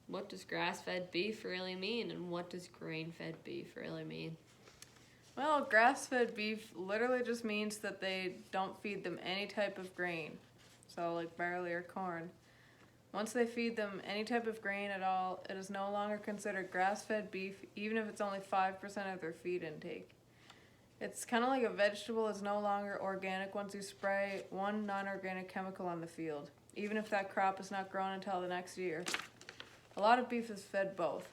what does grass-fed beef really mean, and what does grain-fed beef really mean? Well, grass-fed beef literally just means that they don't feed them any type of grain, so like barley or corn. Once they feed them any type of grain at all, it is no longer considered grass-fed beef, even if it's only 5% of their feed intake. It's kind of like a vegetable is no longer organic once you spray one non-organic chemical on the field, even if that crop is not grown until the next year. A lot of beef is fed both.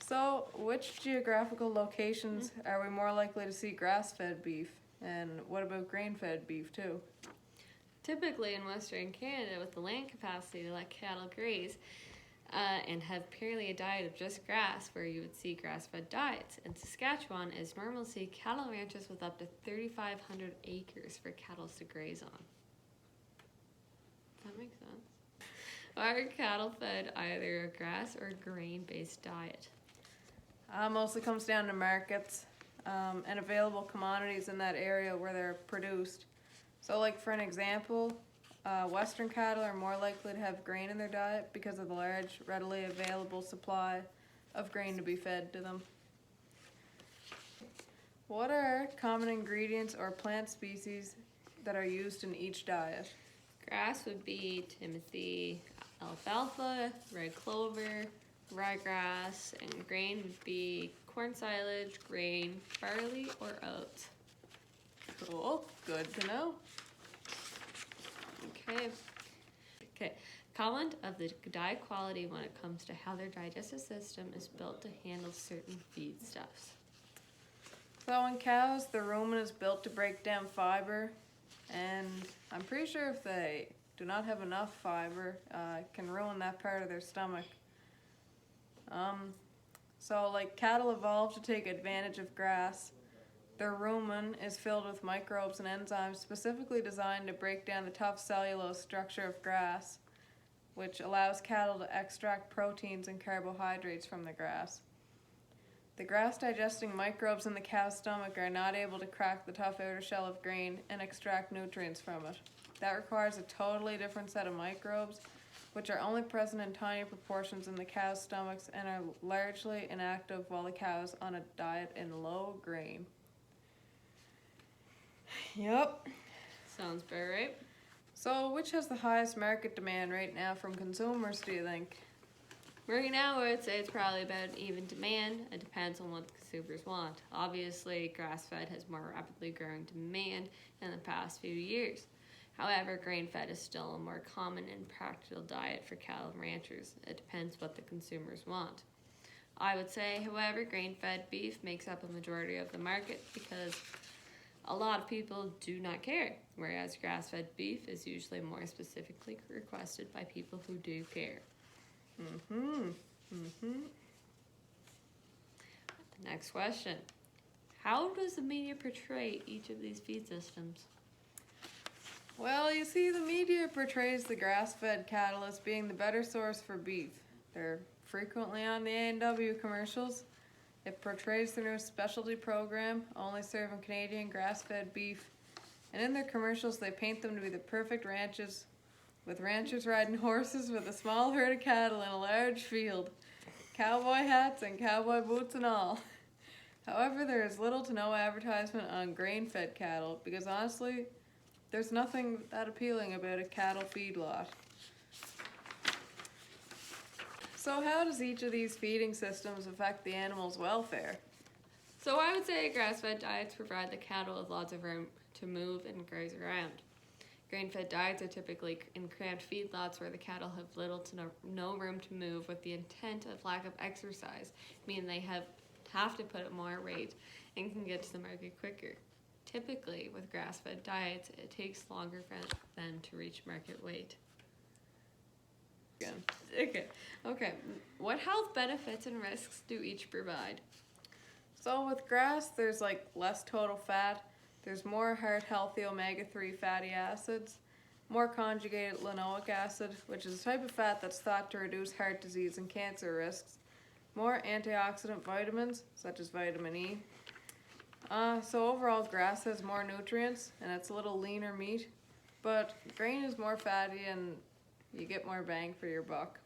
So, which geographical locations are we more likely to see grass-fed beef? And what about grain-fed beef too? Typically in Western Canada, with the land capacity to let cattle graze and have purely a diet of just grass, where you would see grass-fed diets. In Saskatchewan, it's normal to see cattle ranches with up to 3,500 acres for cattle to graze on. That makes sense. Are cattle fed either a grass or grain-based diet? Mostly comes down to markets and available commodities in that area where they're produced. So like for an example, Western cattle are more likely to have grain in their diet because of the large, readily available supply of grain to be fed to them. What are common ingredients or plant species that are used in each diet? Grass would be timothy, alfalfa, red clover, ryegrass, and grain would be corn silage, grain, barley, or oats. Cool, good to know. Okay. Comment of the diet quality when it comes to how their digestive system is built to handle certain feedstuffs. So in cows, the rumen is built to break down fiber, and I'm pretty sure if they do not have enough fiber, it can ruin that part of their stomach. So like cattle evolved to take advantage of grass. Their rumen is filled with microbes and enzymes specifically designed to break down the tough cellulose structure of grass, which allows cattle to extract proteins and carbohydrates from the grass. The grass-digesting microbes in the cow's stomach are not able to crack the tough outer shell of grain and extract nutrients from it. That requires a totally different set of microbes, which are only present in tiny proportions in the cow's stomachs and are largely inactive while the cow is on a diet in low grain. Yep. Sounds about right. So, which has the highest market demand right now from consumers, do you think? Right now, I would say it's probably about even demand. It depends on what the consumers want. Obviously, grass-fed has more rapidly growing demand in the past few years. However, grain-fed is still a more common and practical diet for cattle ranchers. It depends what the consumers want. I would say, however, grain-fed beef makes up a majority of the market because a lot of people do not care, whereas grass-fed beef is usually more specifically requested by people who do care. Next question. How does the media portray each of these feed systems? Well, you see, the media portrays the grass-fed cattle as being the better source for beef. They're frequently on the A&W commercials. It portrays their new specialty program, only serving Canadian grass-fed beef. And in their commercials, they paint them to be the perfect ranches, with ranchers riding horses with a small herd of cattle in a large field, cowboy hats and cowboy boots and all. However, there is little to no advertisement on grain-fed cattle because honestly, there's nothing that appealing about a cattle feedlot. So how does each of these feeding systems affect the animal's welfare? So I would say grass-fed diets provide the cattle with lots of room to move and graze around. Grain-fed diets are typically in cramped feedlots where the cattle have little to no room to move with the intent of lack of exercise, meaning they have to put up more weight and can get to the market quicker. Typically, with grass-fed diets, it takes longer for them to reach market weight. Okay. What health benefits and risks do each provide? So with grass, there's like less total fat, there's more heart-healthy omega-3 fatty acids, more conjugated linoleic acid, which is a type of fat that's thought to reduce heart disease and cancer risks, more antioxidant vitamins, such as vitamin E. So overall, grass has more nutrients, and it's a little leaner meat, but grain is more fatty and You get more bang for your buck.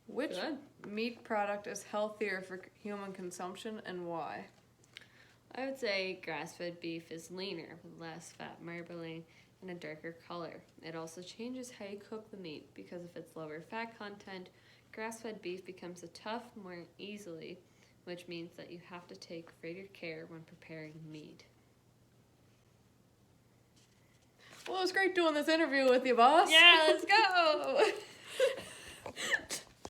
Which Good. meat product is healthier for human consumption and why? I would say grass-fed beef is leaner with less fat marbling and a darker color. It also changes how you cook the meat because of its lower fat content. Grass-fed beef becomes tough more easily, which means that you have to take greater care when preparing meat. Well, it was great doing this interview with you, boss. Yeah, let's go!